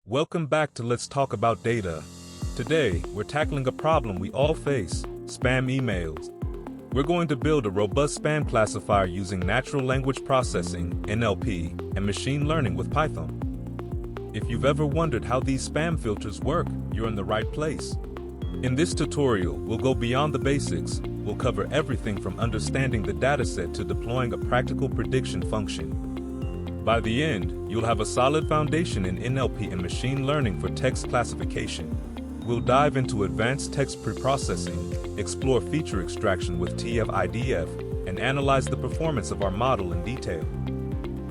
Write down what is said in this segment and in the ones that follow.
Welcome back to Let's Talk About Data. Today, we're tackling a problem we all face: spam emails. We're going to build a robust spam classifier using natural language processing, NLP, and machine learning with Python. If you've ever wondered how these spam filters work, you're in the right place. In this tutorial, we'll go beyond the basics. We'll cover everything from understanding the dataset to deploying a practical prediction function. By the end, you'll have a solid foundation in NLP and machine learning for text classification. We'll dive into advanced text preprocessing, explore feature extraction with TF-IDF, and analyze the performance of our model in detail.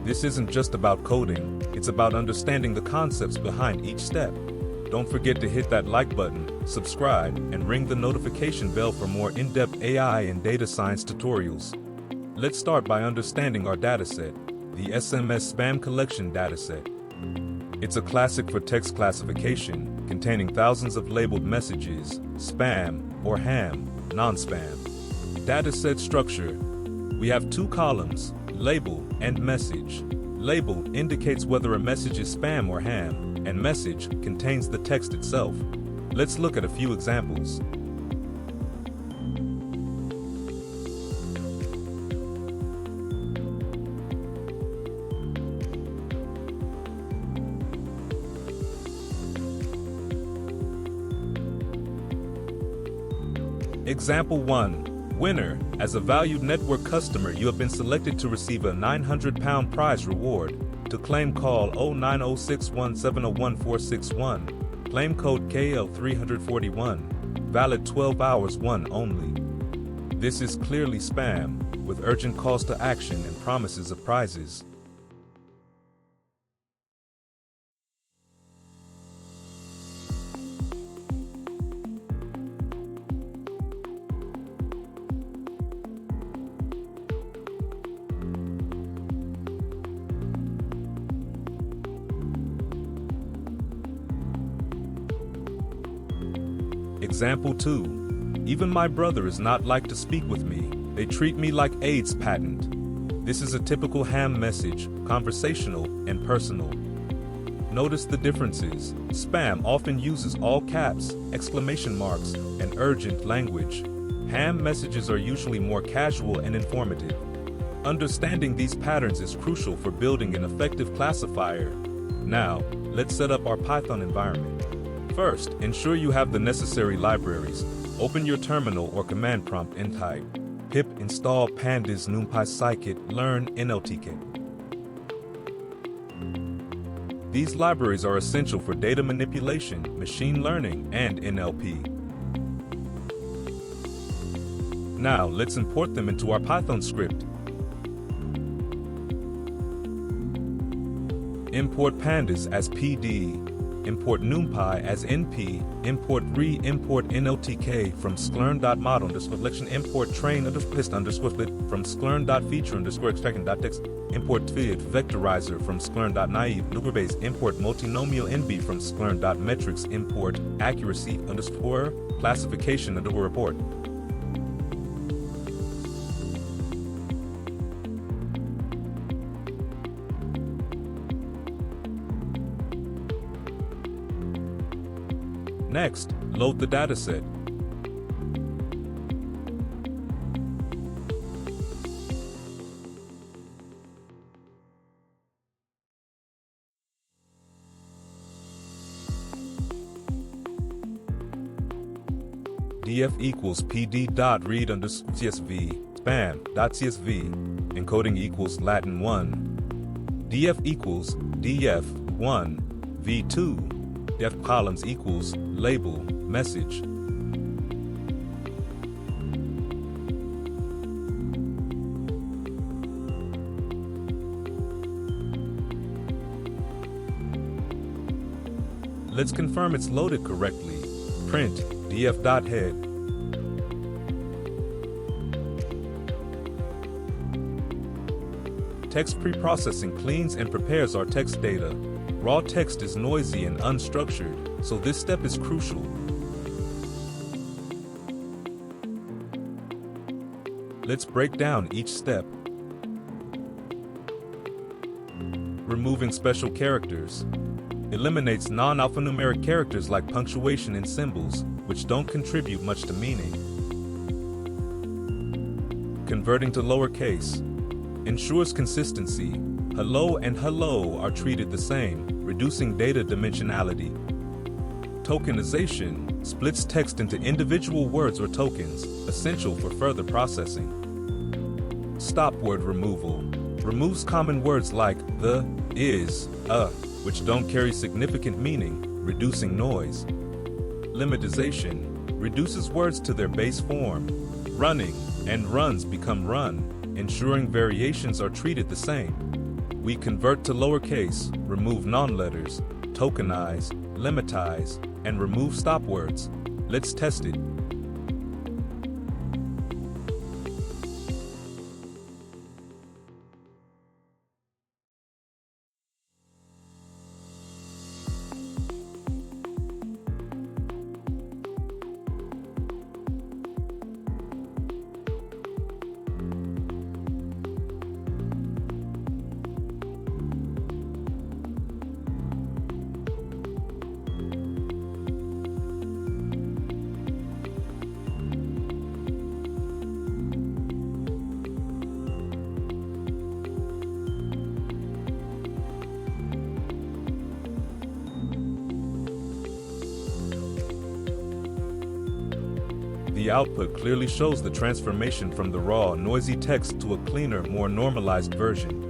This isn't just about coding, it's about understanding the concepts behind each step. Don't forget to hit that like button, subscribe, and ring the notification bell for more in-depth AI and data science tutorials. Let's start by understanding our dataset, the SMS Spam Collection dataset. It's a classic for text classification, containing thousands of labeled messages, spam or ham, non-spam. Dataset structure. We have two columns, label and message. Label indicates whether a message is spam or ham, and message contains the text itself. Let's look at a few examples. Example 1. Winner. As a valued network customer, you have been selected to receive a £900 prize reward. To claim, call 0906170141. Claim code KL341. Valid 12 hours 1 only. This is clearly spam, with urgent calls to action and promises of prizes. Example 2. Even my brother is not like to speak with me. They treat me like AIDS patent. This is a typical ham message, conversational and personal. Notice the differences. Spam often uses all caps, exclamation marks, and urgent language. Ham messages are usually more casual and informative. Understanding these patterns is crucial for building an effective classifier. Now, let's set up our Python environment. First, ensure you have the necessary libraries. Open your terminal or command prompt and type pip install pandas numpy scikit-learn NLTK. These libraries are essential for data manipulation, machine learning, and NLP. Now, let's import them into our Python script. Import pandas as PD. Import numpy as np, import import NLTK from Scikit-learn.model_collection, import train_pist_split from Scikit-learn.feature_extraction.text, import TF-vectorizer from Scikit-learn.naive Bayes, import Multinomial NB from Scikit-learn.metrics, import accuracy_classification_report. Next, load the dataset. df equals pd.read_csv spam.csv, encoding equals Latin 1. df equals df1 v2. def columns equals label message. Let's confirm it's loaded correctly. Print df.head. Text preprocessing cleans and prepares our text data. Raw text is noisy and unstructured, so this step is crucial. Let's break down each step. Removing special characters. Eliminates non-alphanumeric characters like punctuation and symbols, which don't contribute much to meaning. Converting to lowercase. Ensures consistency. Hello and hello are treated the same, reducing data dimensionality. Tokenization splits text into individual words or tokens, essential for further processing. Stopword removal removes common words like the, is, which don't carry significant meaning, reducing noise. Lemmatization reduces words to their base form. Running and runs become run, ensuring variations are treated the same. We convert to lowercase, remove non-letters, tokenize, lemmatize, and remove stopwords. Let's test it. The output clearly shows the transformation from the raw, noisy text to a cleaner, more normalized version.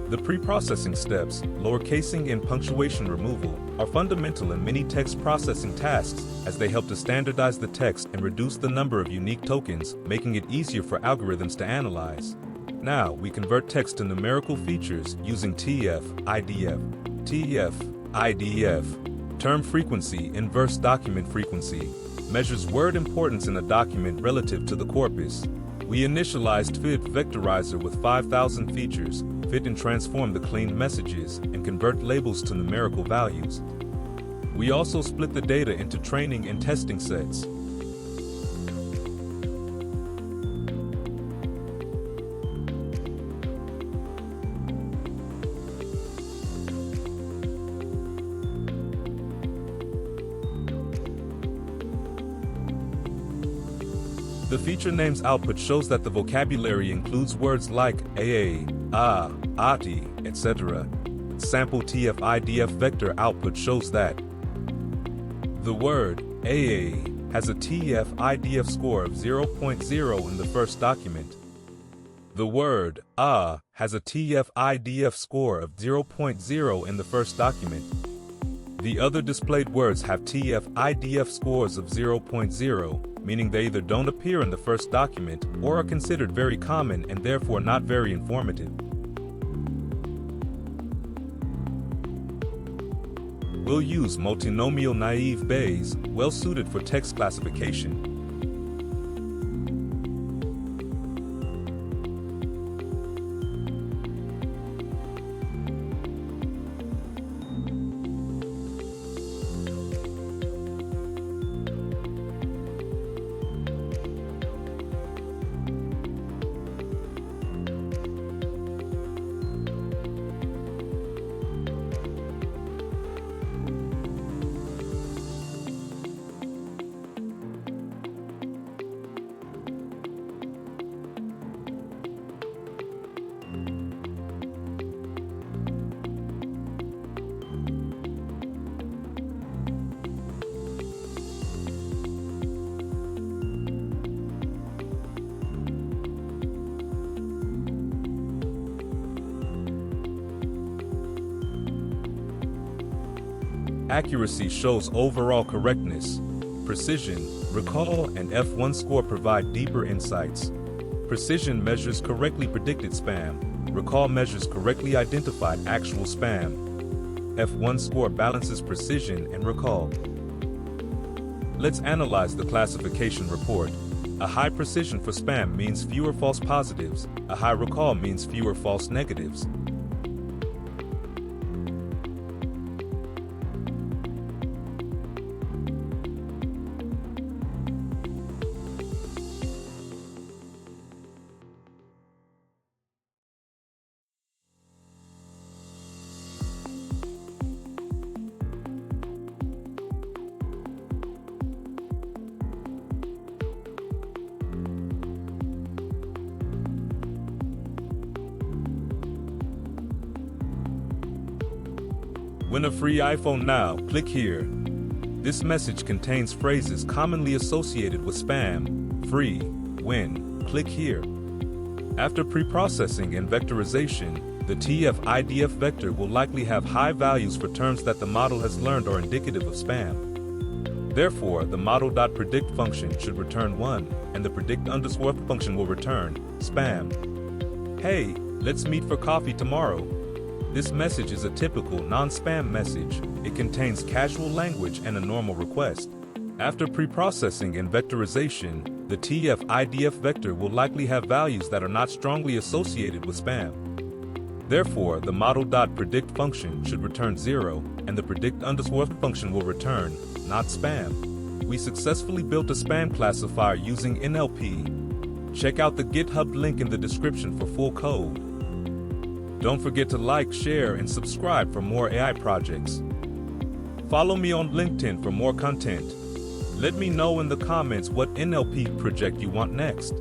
The pre-processing steps, lowercasing and punctuation removal, are fundamental in many text processing tasks as they help to standardize the text and reduce the number of unique tokens, making it easier for algorithms to analyze. Now, we convert text to numerical features using TF-IDF. TF-IDF, term frequency, inverse document frequency, measures word importance in a document relative to the corpus. We initialized fit vectorizer with 5,000 features, fit and transform the cleaned messages, and convert labels to numerical values. We also split the data into training and testing sets. The feature names output shows that the vocabulary includes words like ati, etc. Sample TF-IDF vector output shows that the word has a TF-IDF score of 0.0 in the first document. The word has a TF-IDF score of 0.0 in the first document. The other displayed words have TF-IDF scores of 0.0, meaning they either don't appear in the first document or are considered very common and therefore not very informative. We'll use Multinomial Naive Bayes, well suited for text classification. Accuracy shows overall correctness. Precision, recall, and F1 score provide deeper insights. Precision measures correctly predicted spam. Recall measures correctly identified actual spam. F1 score balances precision and recall. Let's analyze the classification report. A high precision for spam means fewer false positives. A high recall means fewer false negatives. Win a free iPhone now, click here. This message contains phrases commonly associated with spam. Free, win, click here. After preprocessing and vectorization, the TF-IDF vector will likely have high values for terms that the model has learned are indicative of spam. Therefore, the model.predict function should return 1, and the predict underscore function will return spam. Hey, let's meet for coffee tomorrow. This message is a typical non-spam message. It contains casual language and a normal request. After preprocessing and vectorization, the TF-IDF vector will likely have values that are not strongly associated with spam. Therefore, the model.predict function should return 0, and the predict underscore function will return not spam. We successfully built a spam classifier using NLP. Check out the GitHub link in the description for full code. Don't forget to like, share, and subscribe for more AI projects. Follow me on LinkedIn for more content. Let me know in the comments what NLP project you want next.